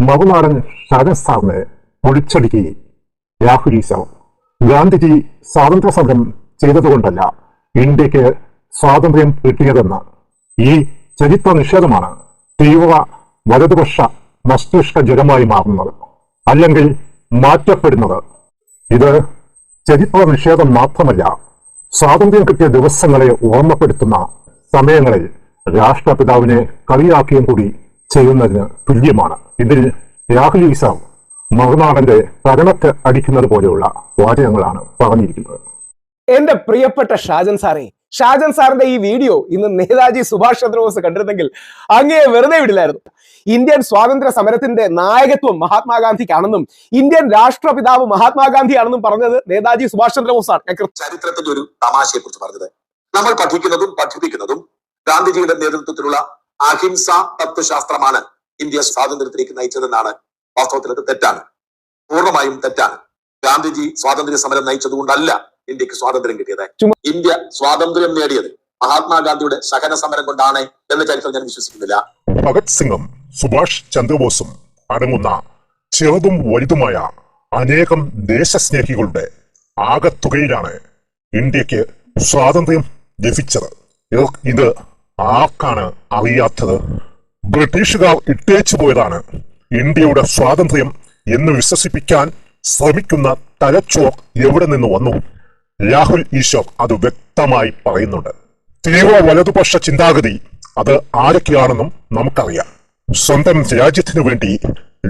മറുനാടൻ ഷാജൻ സാറിനെ പൊളിച്ചടുക്കി രാഹുൽ ഈശ്വർ. ഗാന്ധിജി സ്വാതന്ത്ര്യ സമരം ചെയ്തതുകൊണ്ടല്ല ഇന്ത്യക്ക് സ്വാതന്ത്ര്യം കിട്ടിയതെന്ന് ഈ ചരിത്ര നിഷേധമാണ് തീവ്ര വലതുപക്ഷ മസ്തിഷ്ക ജ്വരമായി മാറുന്നത്, അല്ലെങ്കിൽ മാറ്റപ്പെടുന്നത്. ഇത് ചരിത്ര നിഷേധം മാത്രമല്ല, സ്വാതന്ത്ര്യം കിട്ടിയ ദിവസങ്ങളെ ഓർമ്മപ്പെടുത്തുന്ന സമയങ്ങളിൽ രാഷ്ട്രപിതാവിനെ കളിയാക്കുകയും കൂടി ചെയ്യുന്നതിന് തുല്യമാണ്. ഇതിൽ രാഹുൽ ഈശ്വർ മറുനാടന്റെ കരണത്ത് അടിക്കുന്നത് പോലെയുള്ള വാചകങ്ങളാണ് പറഞ്ഞിരിക്കുന്നത്. എന്റെ പ്രിയപ്പെട്ട ഷാജൻ സാറിന്റെ ഈ വീഡിയോ ഇന്ന് നേതാജി സുഭാഷ് ചന്ദ്രബോസ് കണ്ടിരുന്നെങ്കിൽ അങ്ങയെ വെറുതെ വിടില്ലായിരുന്നു. ഇന്ത്യൻ സ്വാതന്ത്ര്യ സമരത്തിന്റെ നായകത്വം മഹാത്മാഗാന്ധിക്കാണെന്നും ഇന്ത്യൻ രാഷ്ട്രപിതാവ് മഹാത്മാഗാന്ധിയാണെന്നും പറഞ്ഞത് നേതാജി സുഭാഷ് ചന്ദ്രബോസാണ്. ചരിത്രത്തിന്റെ ഒരു തമാശയെ കുറിച്ച് പറഞ്ഞത് നമ്മൾ പഠിക്കുന്നതും പഠിപ്പിക്കുന്നതും ഗാന്ധിജിയുടെ നേതൃത്വത്തിലുള്ള അഹിംസ തത്വശാസ്ത്രമാണ് ഇന്ത്യ സ്വാതന്ത്ര്യത്തിലേക്ക് നയിച്ചതെന്നാണ്. വാസ്തവത്തിൽ അത് തെറ്റാണ്, പൂർണ്ണമായും തെറ്റാണ്. ഗാന്ധിജി സ്വാതന്ത്ര്യ സമരം നയിച്ചതുകൊണ്ടല്ല ഇന്ത്യക്ക് സ്വാതന്ത്ര്യം കിട്ടിയത്. ഇന്ത്യ സ്വാതന്ത്ര്യം നേടിയത് മഹാത്മാഗാന്ധിയുടെ സഹന സമരം കൊണ്ടാണ് എന്ന ചരിത്രം ഞാൻ വിശ്വസിക്കുന്നില്ല. ഭഗത് സിംഗും സുഭാഷ് ചന്ദ്രബോസും അടങ്ങുന്ന ചെറുതും വലുതുമായ അനേകം ദേശസ്നേഹികളുടെ ആകത്തുകയിലാണ് ഇന്ത്യക്ക് സ്വാതന്ത്ര്യം ലഭിച്ചത്. ഇത് ആർക്കാണ് അറിയാത്തത്? ബ്രിട്ടീഷുകാർ ഇട്ടേച്ചു പോയതാണ് ഇന്ത്യയുടെ സ്വാതന്ത്ര്യം എന്ന് വിശ്വസിപ്പിക്കാൻ ശ്രമിക്കുന്ന തലച്ചോർ എവിടെ നിന്ന് വന്നു? രാഹുൽ ഈശ്വർ അത് വ്യക്തമായി പറയുന്നുണ്ട്. തീവ്ര വലതുപക്ഷ ചിന്താഗതി അത് ആരൊക്കെയാണെന്നും നമുക്കറിയാം. സ്വന്തം രാജ്യത്തിനു വേണ്ടി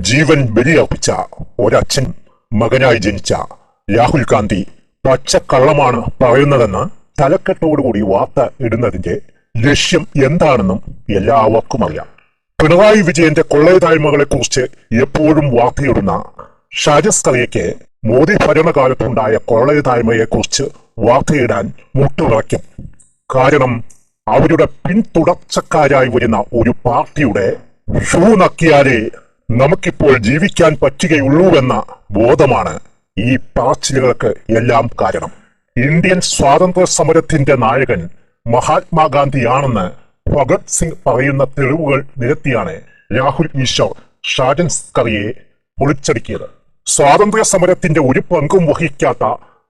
ജീവൻ ബലിയർപ്പിച്ച ഒരച്ഛൻ മകനായി ജനിച്ച രാഹുൽ ഗാന്ധി പച്ചക്കള്ളമാണ് പറയുന്നതെന്ന് തലക്കെട്ടോടുകൂടി വാർത്ത ഇടുന്നതിന്റെ ലക്ഷ്യം എന്താണെന്നും എല്ലാവർക്കും അറിയാം. പിണറായി വിജയന്റെ കൊള്ളയതായ്മകളെ കുറിച്ച് എപ്പോഴും വാർത്തയിടുന്ന ഷാജസ്കറിയയ്ക്ക് മോദി ഭരണകാലത്തുണ്ടായ കൊള്ളയതായ്മയെ കുറിച്ച് വാർത്തയിടാൻ മുട്ടുറയ്ക്കും. കാരണം അവരുടെ പിന്തുടർച്ചക്കാരായി വരുന്ന ഒരു പാർട്ടിയുടെ ഷൂ നക്കിയാലേ നമുക്കിപ്പോൾ ജീവിക്കാൻ പറ്റുകയുള്ളൂവെന്ന ബോധമാണ് ഈ പറച്ചിലുകൾക്ക് എല്ലാം കാരണം. ഇന്ത്യൻ സ്വാതന്ത്ര്യ സമരത്തിന്റെ നായകൻ മഹാത്മാഗാന്ധിയാണെന്ന് ഭഗത് സിംഗ് പറയുന്ന തെളിവുകൾ നിരത്തിയാണ് രാഹുൽ ഈശ്വർ ഷാജൻ സ്കറിയെ പൊളിച്ചടുക്കിയത്. സ്വാതന്ത്ര്യ സമരത്തിന്റെ ഒരു പങ്കും വഹിക്കാത്ത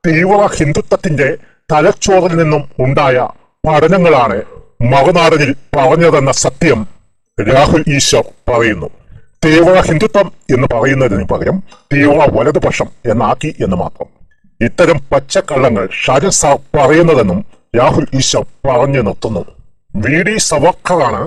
തീവ്ര ഹിന്ദുത്വത്തിന്റെ തലച്ചോറിൽ നിന്നും ഉണ്ടായ പഠനങ്ങളാണ് മറുനാടനിൽ പറഞ്ഞതെന്ന സത്യം രാഹുൽ ഈശ്വർ പറയുന്നു. തീവ്ര ഹിന്ദുത്വം എന്ന് പറയുന്നതിന് പകരം തീവ്ര വലതുപക്ഷം എന്നാക്കി എന്ന് മാത്രം. ഇത്തരം പച്ചക്കള്ളങ്ങൾ ഷാജൻ സാർ പറയുന്നതെന്നും രാഹുൽ ഈശ്വർ പറഞ്ഞു നിർത്തുന്നു. വി.ഡി. സവർക്കറാണ്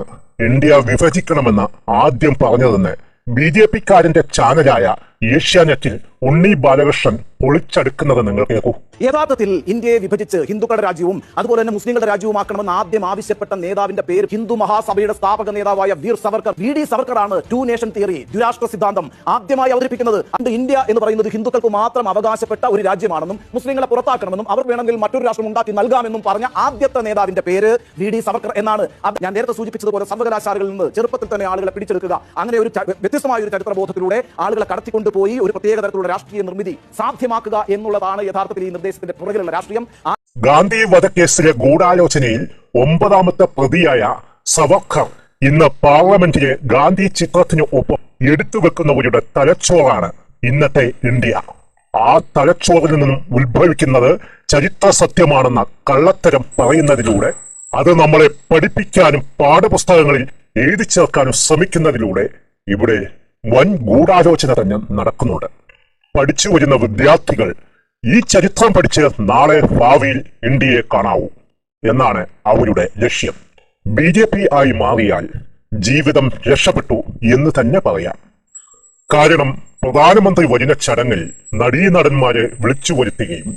ഇന്ത്യ വിഭജിക്കണമെന്ന് ആദ്യം പറഞ്ഞതെന്ന് BJP-കാരന്റെ ചാനലായ ഏഷ്യാനെറ്റിൽ ഉണ്ണി ബാലകൃഷ്ണൻ പൊളിച്ചെടുക്കുന്നത് നിങ്ങൾ കേൾക്കൂ. യഥാർത്ഥത്തിൽ ഇന്ത്യയെ വിഭജിച്ച് ഹിന്ദുക്കളുടെ രാജ്യവും അതുപോലെ തന്നെ മുസ്ലിങ്ങളുടെ രാജ്യവുമാക്കണമെന്ന് ആദ്യം ആവശ്യപ്പെട്ട നേതാവിന്റെ പേര് ഹിന്ദു മഹാസഭയുടെ സ്ഥാപക നേതാവായ വീർ സവർക്കർ. വി.ഡി. സവർക്കറാണ് ടു നേഷൻ തിയറി, ദ്വിരാഷ്ട്ര സിദ്ധാന്തം ആദ്യമായി അവതരിപ്പിക്കുന്നത്. അണ്ട് ഇന്ത്യ എന്ന് പറയുന്നത് ഹിന്ദുക്കൾക്ക് മാത്രം അവകാശപ്പെട്ട ഒരു രാജ്യമാണെന്നും മുസ്ലിങ്ങളെ പുറത്താക്കണമെന്നും അവർ വേണമെങ്കിൽ മറ്റൊരു രാഷ്ട്രം ഉണ്ടാക്കി നൽകാമെന്നും പറഞ്ഞ ആദ്യത്തെ നേതാവിന്റെ പേര് വി.ഡി. സവർക്കർ എന്നാണ്. ഞാൻ നേരത്തെ സൂചിപ്പിച്ചതുപോലെ സർവകലാശാലകളിൽ നിന്ന് ചെറുപ്പത്തിൽ തന്നെ ആളുകളെ പിടിച്ചെടുക്കുക, അങ്ങനെ ഒരു വ്യത്യസ്തമായ ഒരു ചരിത്രബോധത്തിലൂടെ ആളുകളെ കടത്തിക്കൊണ്ടുപോയി ഒരു പ്രത്യേക തരത്തിലുള്ള രാഷ്ട്രീയ നിർമ്മിതി സാധ്യമാക്കുക എന്നുള്ളതാണ് യഥാർത്ഥത്തിൽ ഈ നിർദ്ദേശത്തിന്റെ പുറകിലുള്ള രാഷ്ട്രീയം. ഗാന്ധി വധക്കേസിലെ ഗൂഢാലോചനയിൽ 9ാമത്തെ പ്രതിയായ സവർക്കർ ഇന്ന് പാർലമെന്റിലെ ഗാന്ധി ചിത്രത്തിന് ഒപ്പം എടുത്തുവെക്കുന്നവരുടെ തലച്ചോറാണ് ഇന്നത്തെ ഇന്ത്യ. ആ തലച്ചോറിൽ നിന്നും ഉത്ഭവിക്കുന്നത് ചരിത്ര സത്യമാണെന്ന കള്ളത്തരം പറയുന്നതിലൂടെ, അത് നമ്മളെ പഠിപ്പിക്കാനും പാഠപുസ്തകങ്ങളിൽ എഴുതി ചേർക്കാനും ശ്രമിക്കുന്നതിലൂടെ ഇവിടെ വൻ ഗൂഢാലോചന തന്നെ നടക്കുന്നുണ്ട്. പഠിച്ചു വരുന്ന വിദ്യാർത്ഥികൾ ഈ ചരിത്രം പഠിച്ച് നാളെ ഭാവിയിൽ ഇന്ത്യയെ കാണാവൂ എന്നാണ് അവരുടെ ലക്ഷ്യം. BJP ആയി മാറിയാൽ ജീവിതം രക്ഷപ്പെട്ടു എന്ന് തന്നെ പറയാം. കാരണം പ്രധാനമന്ത്രി വരുന്ന ചടങ്ങിൽ നടീനടന്മാരെ വിളിച്ചു വരുത്തുകയും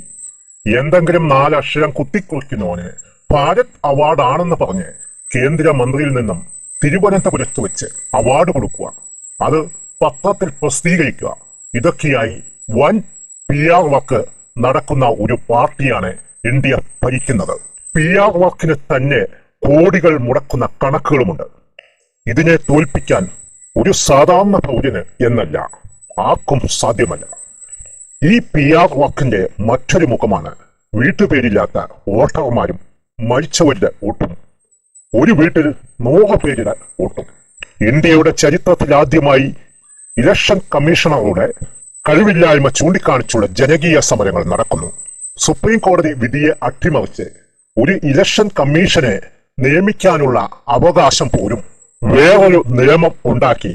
എന്തെങ്കിലും 4 അക്ഷരം കുത്തിക്കുറിക്കുന്നവന് ഭാരത് അവാർഡാണെന്ന് പറഞ്ഞ് കേന്ദ്രമന്ത്രിയിൽ നിന്നും തിരുവനന്തപുരത്ത് വെച്ച് അവാർഡ് കൊടുക്കുക, അത് പത്രത്തിൽ പ്രസിദ്ധീകരിക്കുക, ഇതൊക്കെയായി വൻ PR വർക്ക് നടക്കുന്ന ഒരു പാർട്ടിയാണ് ഇന്ത്യ ഭരിക്കുന്നത്. PR വർക്കിന് തന്നെ കോടികൾ മുടക്കുന്ന കണക്കുകളുമുണ്ട്. ഇതിനെ തോൽപ്പിക്കാൻ ഒരു സാധാരണ പൗരന് എന്നല്ല ആർക്കും സാധ്യമല്ല. ഈ PR വർക്കിന്റെ മറ്റൊരു മുഖമാണ് വീട്ടുപേരില്ലാത്ത വോട്ടർമാരും മരിച്ചവരുടെ വോട്ടും. ഒരു വീട്ടിൽ 100 പേരുടെ വോട്ടും. ഇന്ത്യയുടെ ചരിത്രത്തിൽ ആദ്യമായി ഇലക്ഷൻ കമ്മീഷണറുടെ കഴിവില്ലായ്മ ചൂണ്ടിക്കാണിച്ചുള്ള ജനകീയ സമരങ്ങൾ നടക്കുന്നു. സുപ്രീം കോടതി വിധിയെ അട്ടിമറിച്ച് ഒരു ഇലക്ഷൻ കമ്മീഷനെ നിയമിക്കാനുള്ള അവകാശം പോലും വേറൊരു നിയമം ഉണ്ടാക്കി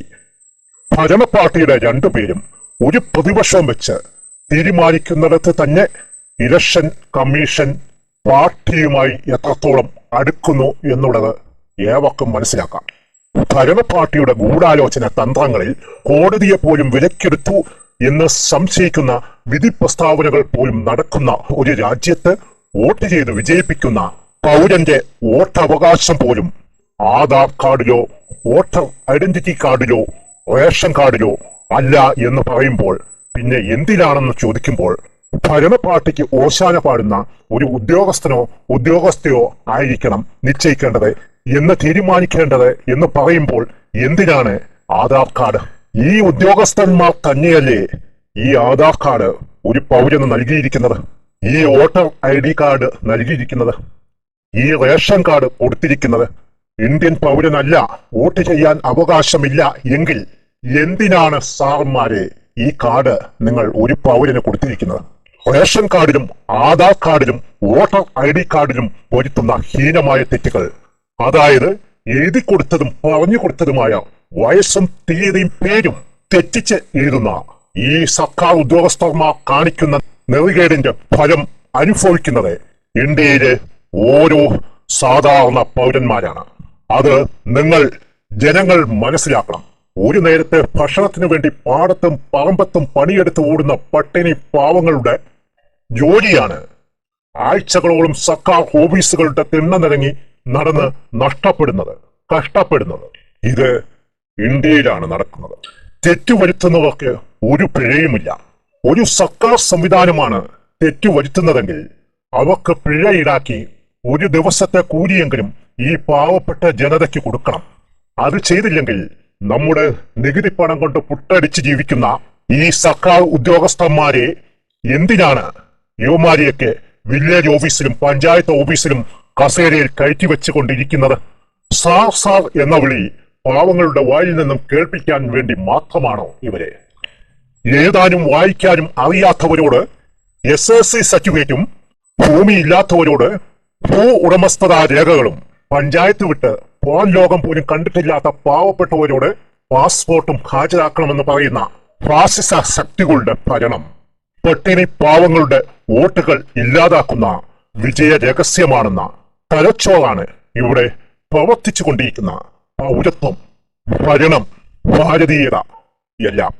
ഭരണപാർട്ടിയുടെ രണ്ടുപേരും ഒരു പ്രതിപക്ഷവും വെച്ച് തീരുമാനിക്കുന്നിടത്ത് തന്നെ ഇലക്ഷൻ കമ്മീഷൻ പാർട്ടിയുമായി എത്രത്തോളം അടുക്കുന്നു എന്നുള്ളത് ഏവർക്കും മനസ്സിലാക്കാം. ഭരണപാർട്ടിയുടെ ഗൂഢാലോചന തന്ത്രങ്ങളിൽ കോടതിയെ പോലും വിലക്കെടുത്തു എന്ന് സംശയിക്കുന്ന വിധി പ്രസ്താവനകൾ പോലും നടക്കുന്ന ഒരു രാജ്യത്ത് വോട്ട് ചെയ്ത് വിജയിപ്പിക്കുന്ന പൗരന്റെ വോട്ടവകാശം പോലും ആധാർ കാർഡിലോ വോട്ടർ ഐഡന്റിറ്റി കാർഡിലോ റേഷൻ കാർഡിലോ അല്ല എന്ന് പറയുമ്പോൾ പിന്നെ എന്തിനാണെന്ന് ചോദിക്കുമ്പോൾ ഭരണപാർട്ടിക്ക് ഓശാന പാടുന്ന ഒരു ഉദ്യോഗസ്ഥനോ ഉദ്യോഗസ്ഥയോ ആയിരിക്കണം നിശ്ചയിക്കേണ്ടത് എന്ന് തീരുമാനിക്കേണ്ടത് എന്ന് പറയുമ്പോൾ എന്തിനാണ് ആധാർ കാർഡ്? ഈ ഉദ്യോഗസ്ഥന്മാർ തന്നെയല്ലേ ഈ ആധാർ കാർഡ് ഒരു പൗരന് നൽകിയിരിക്കുന്നത്, ഈ വോട്ടർ ID കാർഡ് നൽകിയിരിക്കുന്നത്, ഈ റേഷൻ കാർഡ് കൊടുത്തിരിക്കുന്നത്? ഇന്ത്യൻ പൗരനല്ല, വോട്ട് ചെയ്യാൻ അവകാശമില്ല എങ്കിൽ എന്തിനാണ് സാറന്മാരെ ഈ കാർഡ് നിങ്ങൾ ഒരു പൗരന് കൊടുത്തിരിക്കുന്നത്? റേഷൻ കാർഡിലും ആധാർ കാർഡിലും വോട്ടർ ID കാർഡിലും വരുത്തുന്ന ഹീനമായ തെറ്റുകൾ, അതായത് എഴുതി കൊടുത്തതും പറഞ്ഞു കൊടുത്തതുമായ വയസ്സും തീയതിയും പേരും തെറ്റിച്ച് എഴുതുന്ന ഈ സർക്കാർ ഉദ്യോഗസ്ഥന്മാർ കാണിക്കുന്ന നെറികേടിന്റെ ഫലം അനുഭവിക്കുന്നത് ഇന്ത്യയിലെ ഓരോ സാധാരണ പൗരന്മാരാണ്. അത് ജനങ്ങൾ മനസ്സിലാക്കണം. ഒരു നേരത്തെ ഭക്ഷണത്തിനു വേണ്ടി പാടത്തും പറമ്പത്തും പണിയെടുത്ത് ഓടുന്ന പട്ടിണി പാവങ്ങളുടെ ജോലിയാണ് ആഴ്ചകളോളം സർക്കാർ ഓഫീസുകളുടെ തിണ്ണ നിരങ്ങി നടന്ന് കഷ്ടപ്പെടുന്നത്. ഇത് ഇന്ത്യയിലാണ് നടക്കുന്നത്. തെറ്റുവരുത്തുന്നവർക്ക് ഒരു പിഴയുമില്ല. ഒരു സർക്കാർ സംവിധാനമാണ് തെറ്റുവരുത്തുന്നതെങ്കിൽ അവർക്ക് പിഴ ഈടാക്കി ഒരു ദിവസത്തെ കൂലിയെങ്കിലും ഈ പാവപ്പെട്ട ജനതയ്ക്ക് കൊടുക്കണം. അത് ചെയ്തില്ലെങ്കിൽ നമ്മുടെ നികുതി പണം കൊണ്ട് പുട്ടടിച്ച് ജീവിക്കുന്ന ഈ സർക്കാർ ഉദ്യോഗസ്ഥന്മാരെ എന്തിനാണ് യുവമാരിയൊക്കെ വില്ലേജ് ഓഫീസിലും പഞ്ചായത്ത് ഓഫീസിലും കസേരയിൽ കയറ്റി വെച്ചുകൊണ്ടിരിക്കുന്നത്? സാർ എന്ന വിളി പാവങ്ങളുടെ വായിൽ നിന്നും കേൾപ്പിക്കാൻ വേണ്ടി മാത്രമാണോ ഇവരെ? ഏതാനും വായിക്കാനും അറിയാത്തവരോട് SSC സർട്ടിഫിക്കറ്റും ഭൂമിയില്ലാത്തവരോട് ഭൂ ഉടമസ്ഥതാ രേഖകളും പഞ്ചായത്ത് വിട്ട് പുറം ലോകം പോലും കണ്ടിട്ടില്ലാത്ത പാവപ്പെട്ടവരോട് പാസ്പോർട്ടും ഹാജരാക്കണമെന്ന് പറയുന്ന ഫാസിസ ശക്തികളുടെ ഭരണം പട്ടിണി പാവങ്ങളുടെ വോട്ടുകൾ ഇല്ലാതാക്കുന്ന വിജയ രഹസ്യമാണെന്ന തലച്ചോറാണ് ഇവിടെ പ്രവർത്തിച്ചു കൊണ്ടിരിക്കുന്ന പൗരത്വം, ഭരണം, ഭാരതീയത എല്ലാം.